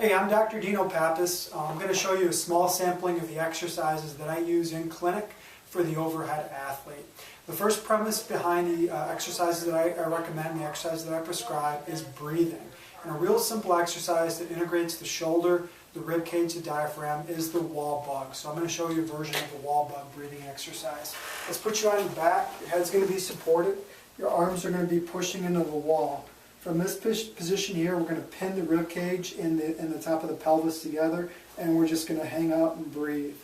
Hey, I'm Dr. Dino Pappas. I'm going to show you a small sampling of the exercises that I use in clinic for the overhead athlete. The first premise behind the exercises that I recommend, the exercises that I prescribe, is breathing. And a real simple exercise that integrates the shoulder, the rib cage, the diaphragm is the wall bug. So I'm going to show you a version of the wall bug breathing exercise. Let's put you on your back. Your head's going to be supported. Your arms are going to be pushing into the wall. From this position here, we're going to pin the rib cage and the top of the pelvis together, and we're just going to hang out and breathe.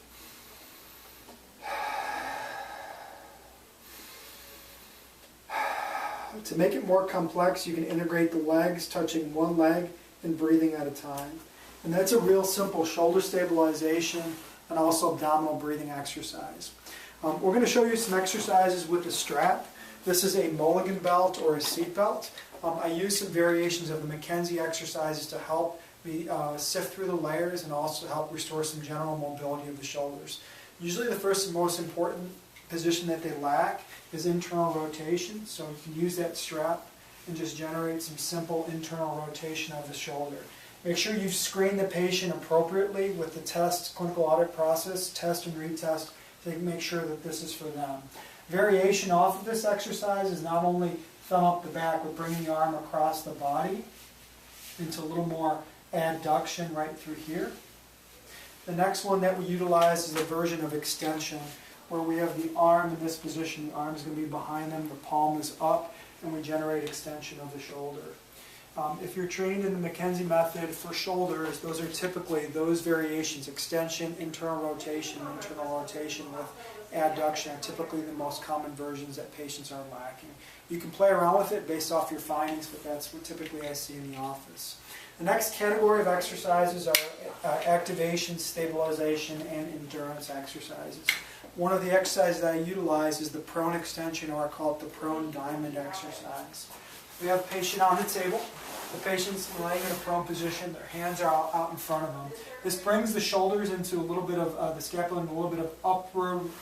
To make it more complex, you can integrate the legs, touching one leg and breathing at a time. And that's a real simple shoulder stabilization and also abdominal breathing exercise. We're going to show you some exercises with the strap. This is a Mulligan belt or a seat belt. I use some variations of the McKenzie exercises to help me sift through the layers and also help restore some general mobility of the shoulders. Usually the first and most important position that they lack is internal rotation, so you can use that strap and just generate some simple internal rotation of the shoulder. Make sure you've screened the patient appropriately with the test, clinical audit process, test and retest, to make sure that this is for them. Variation off of this exercise is not only thumb up the back, but bringing the arm across the body into a little more adduction right through here. The next one that we utilize is a version of extension, where we have the arm in this position. The arm is going to be behind them, the palm is up, and we generate extension of the shoulder. If you're trained in the McKenzie method for shoulders, those are typically those variations: extension, internal rotation with adduction are typically the most common versions that patients are lacking. You can play around with it based off your findings, but that's what typically I see in the office. The next category of exercises are activation, stabilization, and endurance exercises. One of the exercises that I utilize is the prone extension, or I call it the prone diamond exercise. We have a patient on the table. The patient's laying in a prone position. Their hands are out in front of them. This brings the shoulders into a little bit of the scapula, into a little bit of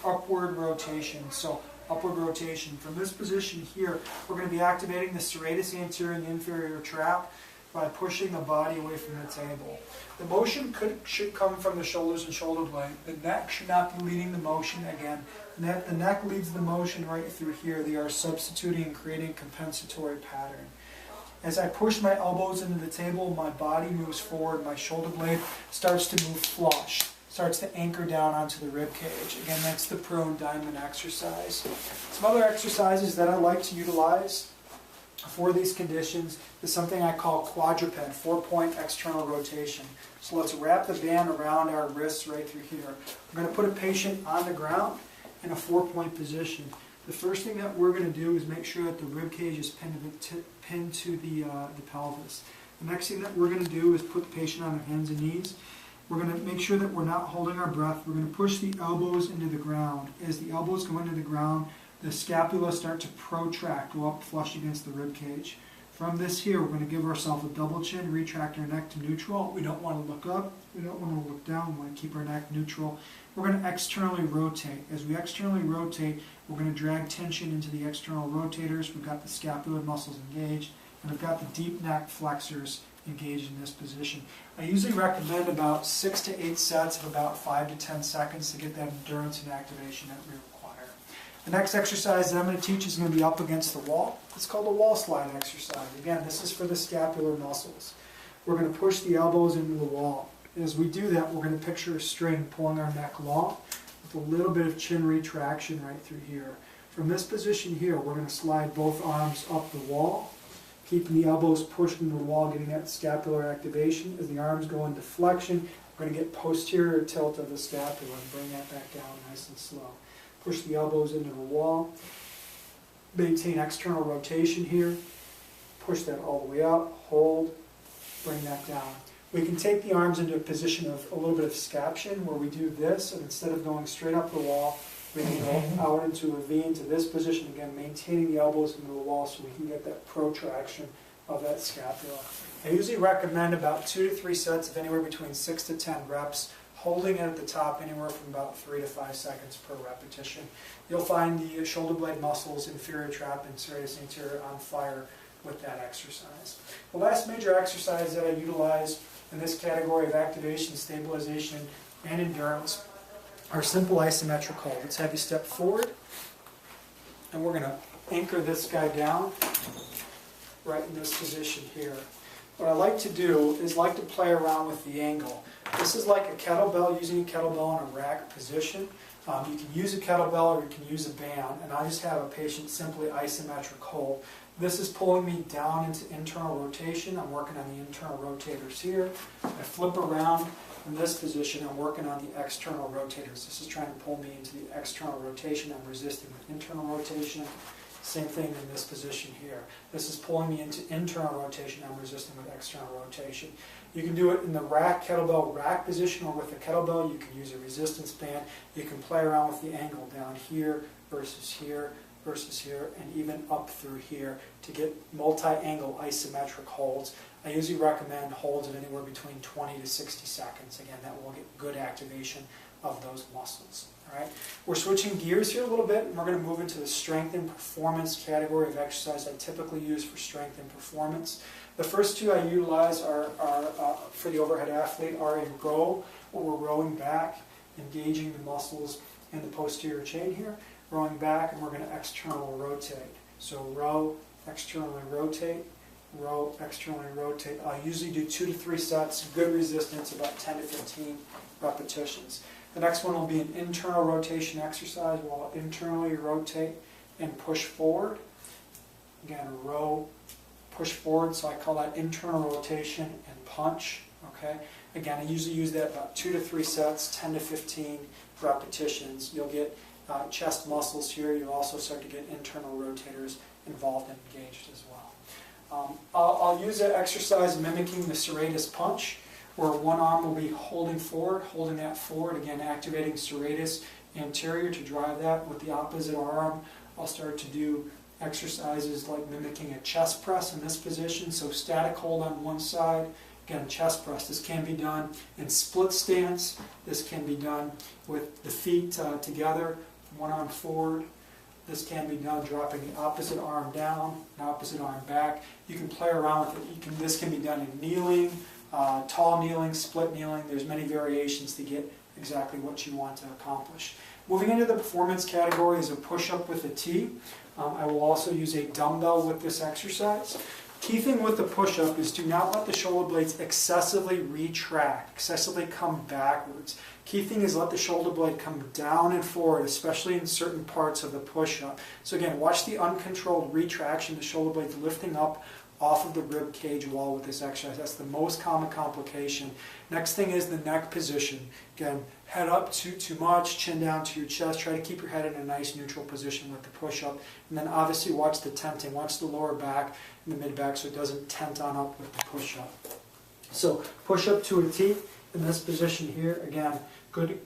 upward rotation. So upward rotation. From this position here, we're going to be activating the serratus anterior and the inferior trap by pushing the body away from the table. The motion should come from the shoulders and shoulder blade. The neck should not be leading the motion. Again, the neck leads the motion right through here. They are substituting and creating a compensatory pattern. As I push my elbows into the table, my body moves forward. My shoulder blade starts to move flush, starts to anchor down onto the rib cage. Again, that's the prone diamond exercise. Some other exercises that I like to utilize for these conditions is something I call quadruped, 4-point external rotation. So let's wrap the band around our wrists right through here. We're going to put a patient on the ground in a 4-point position. The first thing that we're going to do is make sure that the rib cage is pinned to the pelvis. The next thing that we're going to do is put the patient on their hands and knees. We're going to make sure that we're not holding our breath. We're going to push the elbows into the ground. As the elbows go into the ground, the scapula start to protract, go up flush against the rib cage. From this here, we're going to give ourselves a double chin, retract our neck to neutral. We don't want to look up, we don't want to look down, we want to keep our neck neutral. We're going to externally rotate. As we externally rotate, we're going to drag tension into the external rotators. We've got the scapular muscles engaged, and we've got the deep neck flexors engaged in this position. I usually recommend about 6 to 8 sets of about 5 to 10 seconds to get that endurance and activation that we require. The next exercise that I'm going to teach is going to be up against the wall. It's called a wall slide exercise. Again, this is for the scapular muscles. We're going to push the elbows into the wall. As we do that, we're going to picture a string pulling our neck long with a little bit of chin retraction right through here. From this position here, we're going to slide both arms up the wall, keeping the elbows pushed into the wall, getting that scapular activation. As the arms go into flexion, we're going to get posterior tilt of the scapula and bring that back down nice and slow. Push the elbows into the wall, maintain external rotation here, push that all the way up, hold, bring that down. We can take the arms into a position of a little bit of scaption where we do this, and instead of going straight up the wall, we can go out into a V into this position, again maintaining the elbows into the wall so we can get that protraction of that scapula. I usually recommend about 2 to 3 sets of anywhere between 6 to 10 reps, holding it at the top anywhere from about 3 to 5 seconds per repetition. You'll find the shoulder blade muscles, inferior trap, and serratus anterior on fire with that exercise. The last major exercise that I utilize in this category of activation, stabilization, and endurance are simple isometric hold. Let's have you step forward, and we're going to anchor this guy down right in this position here. What I like to do is like to play around with the angle. This is like a kettlebell, using a kettlebell in a rack position. You can use a kettlebell or you can use a band, and I just have a patient simply isometric hold. This is pulling me down into internal rotation. I'm working on the internal rotators here. I flip around in this position, I'm working on the external rotators. This is trying to pull me into the external rotation. I'm resisting with internal rotation. Same thing in this position here. This is pulling me into internal rotation. I'm resisting with external rotation. You can do it in the rack, kettlebell rack position, or with a kettlebell. You can use a resistance band. You can play around with the angle down here versus here versus here, and even up through here to get multi-angle isometric holds. I usually recommend holds of anywhere between 20 to 60 seconds. Again, that will get good activation of those muscles. All right, we're switching gears here a little bit, and we're going to move into the strength and performance category of exercise I typically use for strength and performance. The first two I utilize are for the overhead athlete are a row, where we're rowing back, engaging the muscles in the posterior chain here, rowing back, and we're going to external rotate. So row, externally rotate, row, externally rotate. I usually do 2 to 3 sets, good resistance, about 10 to 15 repetitions. The next one will be an internal rotation exercise. We'll internally rotate and push forward. Again, row, push forward, so I call that internal rotation and punch. Okay. Again, I usually use that about 2 to 3 sets, 10 to 15 repetitions. You'll get chest muscles here. You'll also start to get internal rotators involved and engaged as well. I'll use that exercise mimicking the serratus punch, where one arm will be holding forward, holding that forward, again activating serratus anterior to drive that. With the opposite arm, I'll start to do exercises like mimicking a chest press in this position. So static hold on one side, again chest press. This can be done in split stance. This can be done with the feet together, one arm forward. This can be done dropping the opposite arm down, the opposite arm back. You can play around with it. This can be done in kneeling, tall kneeling, split kneeling. There's many variations to get exactly what you want to accomplish. Moving into the performance category is a push-up with a T. I will also use a dumbbell with this exercise. Key thing with the push-up is do not let the shoulder blades excessively retract, excessively come backwards. Key thing is let the shoulder blade come down and forward, especially in certain parts of the push-up. So again, watch the uncontrolled retraction, the shoulder blades lifting up off of the rib cage wall with this exercise. That's the most common complication. Next thing is the neck position. Again, head up too much, chin down to your chest. Try to keep your head in a nice neutral position with the push-up. And then obviously watch the tenting. Watch the lower back and the mid-back so it doesn't tent on up with the push-up. So push-up to a T in this position here. Again, good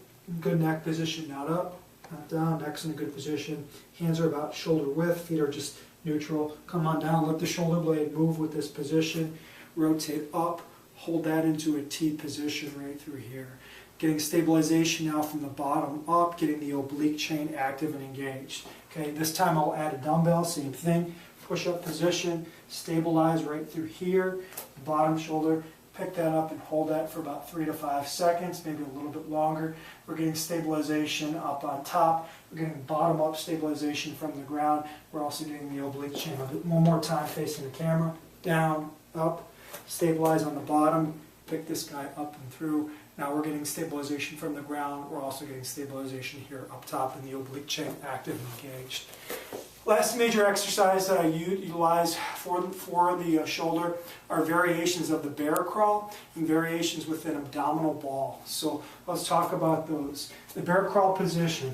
neck position, not up, not down. Neck's in a good position. Hands are about shoulder width. Feet are just neutral. Come on down, let the shoulder blade move with this position. Rotate up, hold that into a T position right through here. Getting stabilization now from the bottom up, getting the oblique chain active and engaged. Okay, this time I'll add a dumbbell, same thing. Push-up position, stabilize right through here, bottom shoulder. Pick that up and hold that for about 3 to 5 seconds, maybe a little bit longer. We're getting stabilization up on top. We're getting bottom up stabilization from the ground. We're also getting the oblique chain. I'll do it one more time facing the camera. Down, up, stabilize on the bottom. Pick this guy up and through. Now we're getting stabilization from the ground. We're also getting stabilization here up top and the oblique chain active and engaged. Last major exercise that I utilize for the shoulder are variations of the bear crawl and variations with an abdominal ball. So let's talk about those. The bear crawl position.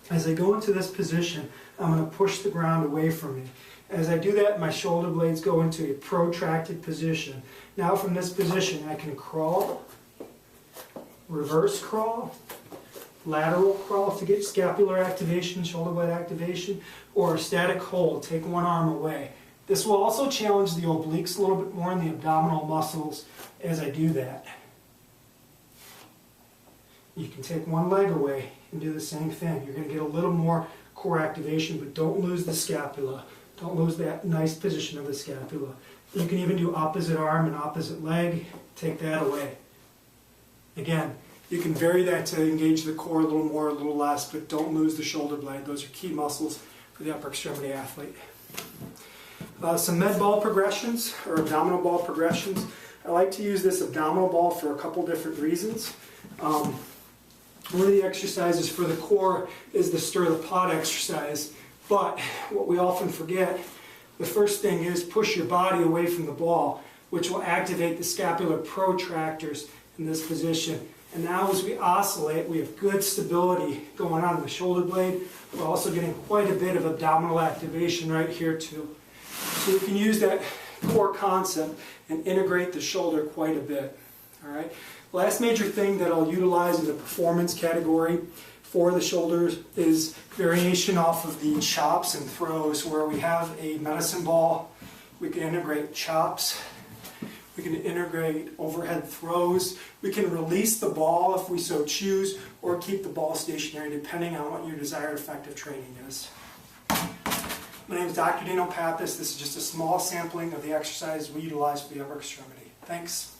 As I go into this position, I'm going to push the ground away from me. As I do that, my shoulder blades go into a protracted position. Now from this position, I can crawl, reverse crawl, lateral crawl to get scapular activation, shoulder blade activation, or a static hold, take one arm away. This will also challenge the obliques a little bit more in the abdominal muscles as I do that. You can take one leg away and do the same thing. You're going to get a little more core activation, but don't lose the scapula. Don't lose that nice position of the scapula. You can even do opposite arm and opposite leg. Take that away. Again, you can vary that to engage the core a little more, a little less, but don't lose the shoulder blade. Those are key muscles for the upper extremity athlete. Some med ball progressions, or abdominal ball progressions. I like to use this abdominal ball for a couple different reasons. One of the exercises for the core is the stir the pot exercise, but what we often forget, the first thing is push your body away from the ball, which will activate the scapular protractors in this position. And now as we oscillate, we have good stability going on in the shoulder blade. We're also getting quite a bit of abdominal activation right here too. So you can use that core concept and integrate the shoulder quite a bit. All right. Last major thing that I'll utilize in the performance category for the shoulders is variation off of the chops and throws, where we have a medicine ball. We can integrate chops. We can integrate overhead throws. We can release the ball if we so choose, or keep the ball stationary depending on what your desired effective training is. My name is Dr. Dino Pappas. This is just a small sampling of the exercises we utilize for the upper extremity. Thanks.